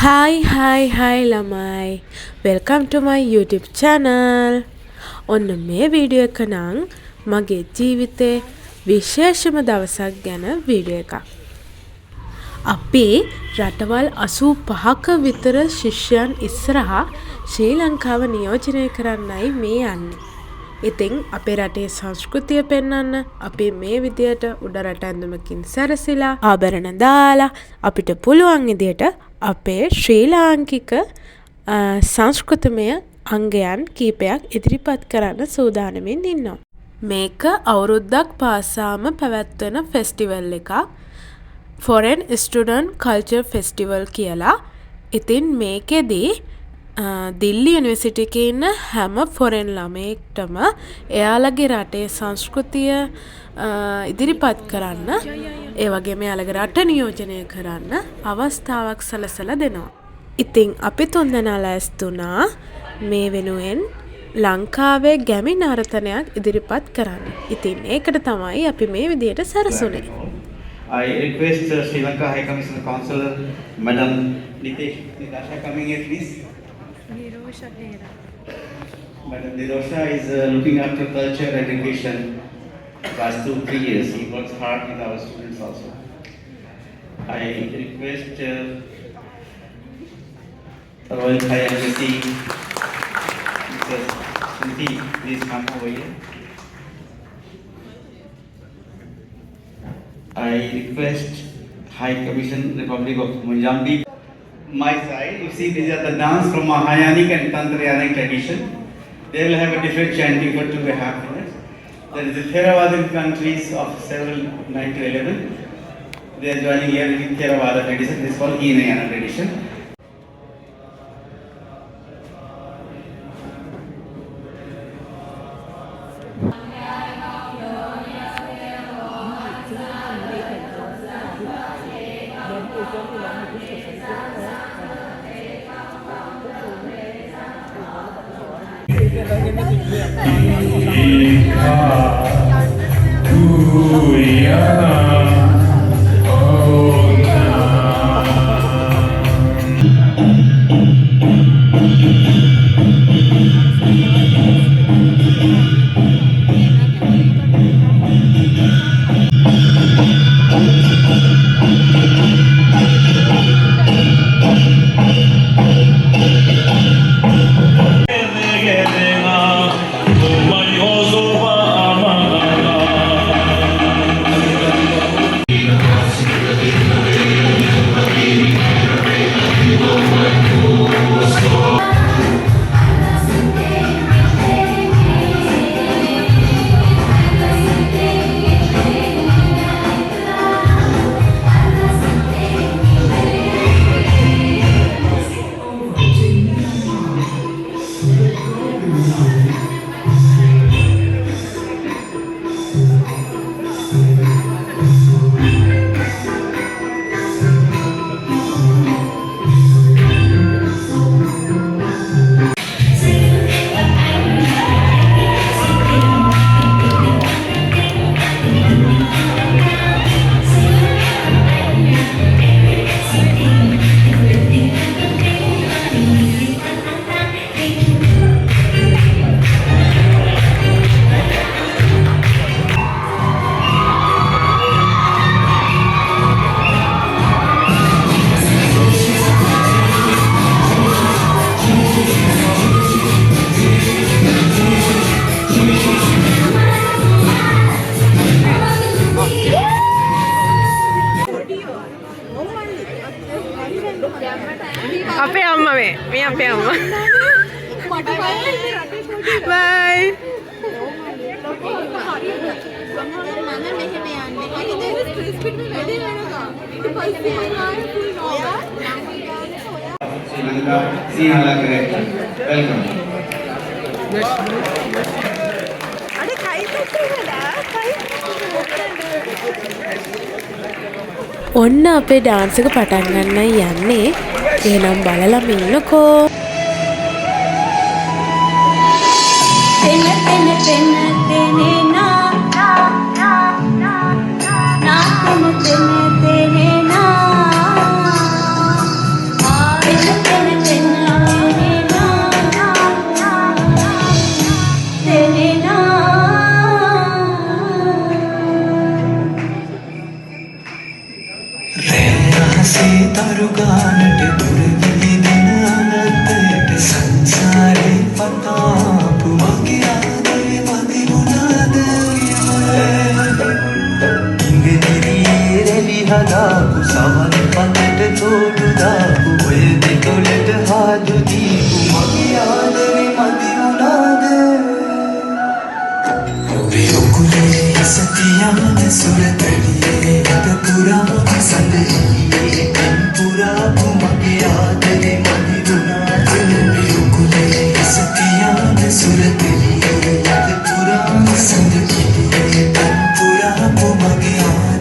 Hi ළමයි. Welcome to my YouTube channel. ඔන්න මේ වීඩියෝ එක නම් මගේ ජීවිතේ විශේෂම දවසක් ගැන වීඩියෝ එකක්. අපි රටවල් 85ක විතර ශිෂ්‍යයන් ඉස්සරහා ශ්‍රී ලංකාව නියෝජනය කරන්නයි මේ යන්නේ. ඉතින් අපේ රටේ සංස්කෘතිය පෙන්වන්න අපි මේ විදියට උඩ රට ඇඳුමකින් සැරසිලා ආභරණ දාලා අපිට පුළුවන් විදියට අපේ ශ්‍රී ලාංකික සංස්කෘතිමය අංගයන් කීපයක් ඉදිරිපත් කරන්න සූදානමින් ඉන්නවා. මේක අවුරුද්දක් පාසාම පැවැත්වෙන ෆෙස්ටිවල් එකක්. Foreign Student Culture Festival කියලා. ඉතින් මේකෙදී දිල්ලි යුනිවර්සිටි එකේ ඉන්න හැම ෆොරෙන් ළමයෙක්ටම එයාලගේ රටේ සංස්කෘතිය ඉදිරිපත් කරන්න, ඒ වගේම එයාලගේ රට නියෝජනය කරන්න අවස්ථාවක් සලසලා දෙනවා. ඉතින් අපි තුන්දෙනා ලෑස්ති වුණා මේ වෙනුවෙන් ලංකාවේ ගැමි නර්තනයක් ඉදිරිපත් කරන්න. ඉතින් ඒකට තමයි අපි මේ විදියට සැරසුනේ. I request Sri Lanka High Commissioner Consular Madam Nitasha coming here please. Madam Nirosha is looking after culture and education past 2-3 years. He works hard with our students also. I request Royal Thai Embassy, Mrs. Shinti, please come over here. I request High Commission Republic of Mozambique. My side, you see these are the dance from Mahayanic and Tantrayanic tradition. They will have a different chanting for 2.5 minutes. There is the Theravada countries of several 9 to 11. They are joining here with Theravada tradition. This is called Hinayana tradition. අපේ අම්මා මේ අපේ අම්මා. බයි. Sri Lanka, Sinhala character. Welcome. අඩේ කයිද ඔන්න අපේ dance එක පටන් ගන්නයි යන්නේ. එහෙනම් බලලා ඉන්නකෝ. na na na na na සතියන සුරතලියේ රට පුරා සඳහියේ පුරා මගේ ආදරේ මදිරුණා කුලේ සතියන සුරතලියේ රට පුරා සඳහියේ පුරා මගේ ආදරේ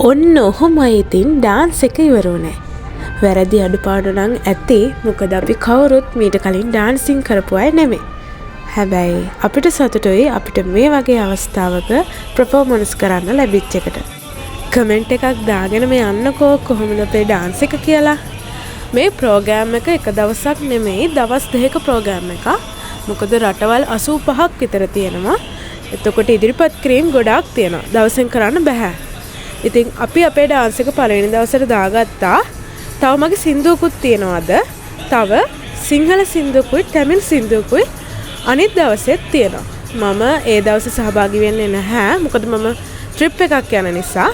ඔන්න ඔහොමයි ඉතින් ඩාන්ස් එක ඉවර වුණේ. වැරදි අඩුපාඩු නම් ඇති. මොකද අපි කවුරුත් මීට කලින් ඩාන්සින් කරපු අය නෙමෙයි. හැබැයි අපිට සතුටුයි අපිට මේ වගේ අවස්ථාවක පර්ෆෝමන්ස් කරන්න ලැබිච්ච එකට. කමෙන්ට් එකක් දාගෙන මේ යන්නකෝ කොහොමද අපේ ඩාන්ස් එක කියලා. මේ ප්‍රෝග්‍රෑම් එක එක දවසක් නෙමෙයි දවස් දෙකක ප්‍රෝග්‍රෑම් එකක්. මොකද රටවල් 85ක් විතර තියෙනවා. එතකොට ඉදිරිපත් කිරීම් ගොඩාක් තියෙනවා. දවසෙන් කරන්න බෑ. ඉතින් අපි අපේ ඩාන්ස් එක පළවෙනි දවසට දාගත්තා. තව මගේ සින්දුවකුත් තියෙනවාද? තව සිංහල සින්දුවකුයි තමිල් සින්දුවකුයි අනිත් දවසෙත් තියෙනවා. මම ඒ දවසේ සහභාගී වෙන්නේ නැහැ. මොකද මම ට්‍රිප් එකක් යන නිසා.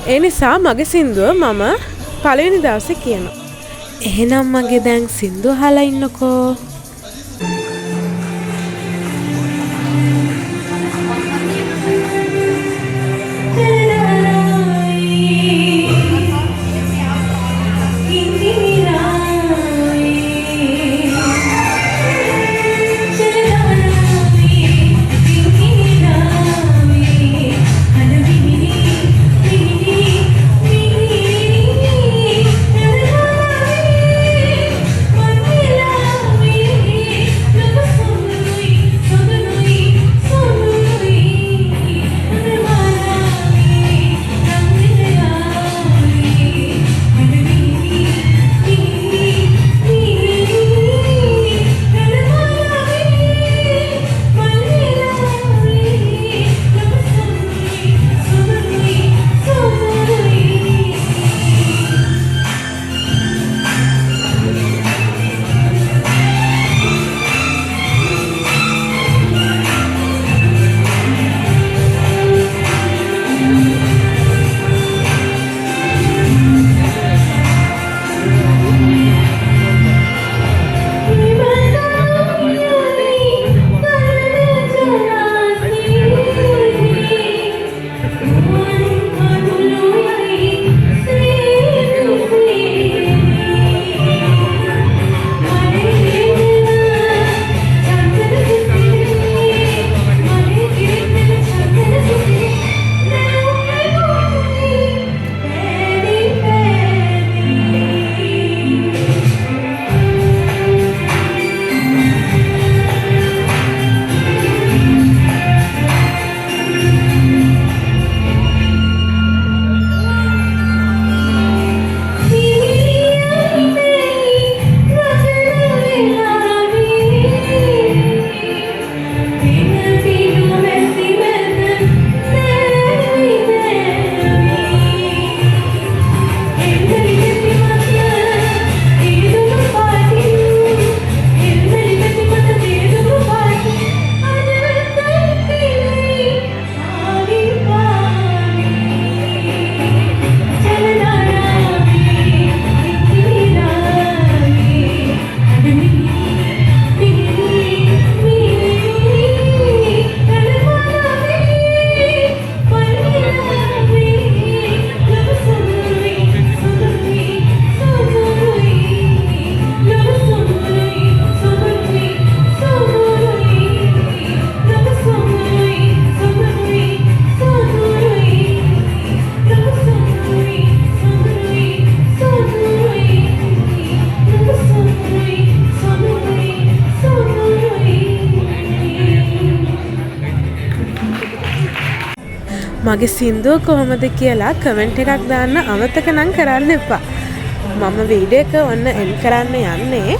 ඒ නිසා මගේ සින්දුව මම පළවෙනි දවසේ කියනවා. එහෙනම් මගේ දැන් සින්දුව අහලා ඉන්නකෝ. We මගේ සින්දුව කොහොමද කියලා කමෙන්ට් එකක් දාන්න අමතක නම් කරන්න එපා. මම වීඩියෝ එක ඔන්න එන්ඩ් කරන්න යන්නේ.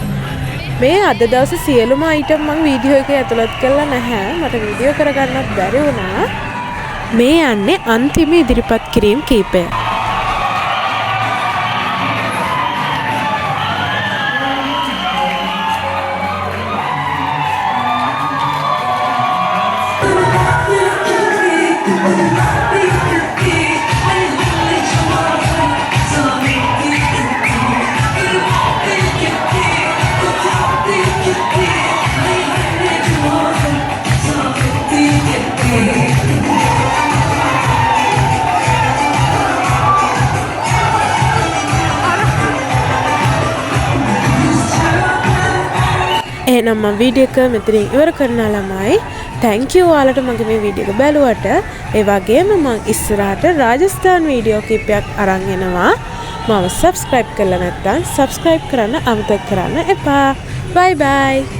මේ අද දවසේ සියලුම අයිටම් මම වීඩියෝ එකේ ඇතුළත් කරලා නැහැ. මට වීඩියෝ කරගන්නත් බැරි වුණා. මේ යන්නේ අන්තිම ඉදිරිපත් කිරීම කීපය. එහෙනම් මම වීඩියෝ එක මෙතනින් ඉවර කරනවා ළමයි. thank you ඔයාලට මගේ මේ වීඩියෝ එක බලුවට. ඒ වගේම මම ඉස්සරහට රාජස්ථාන් වීඩියෝ කිහිපයක් අරන් එනවා. මම subscribe කරලා නැත්නම් subscribe කරන්න අමතක කරන්න එපා. bye bye.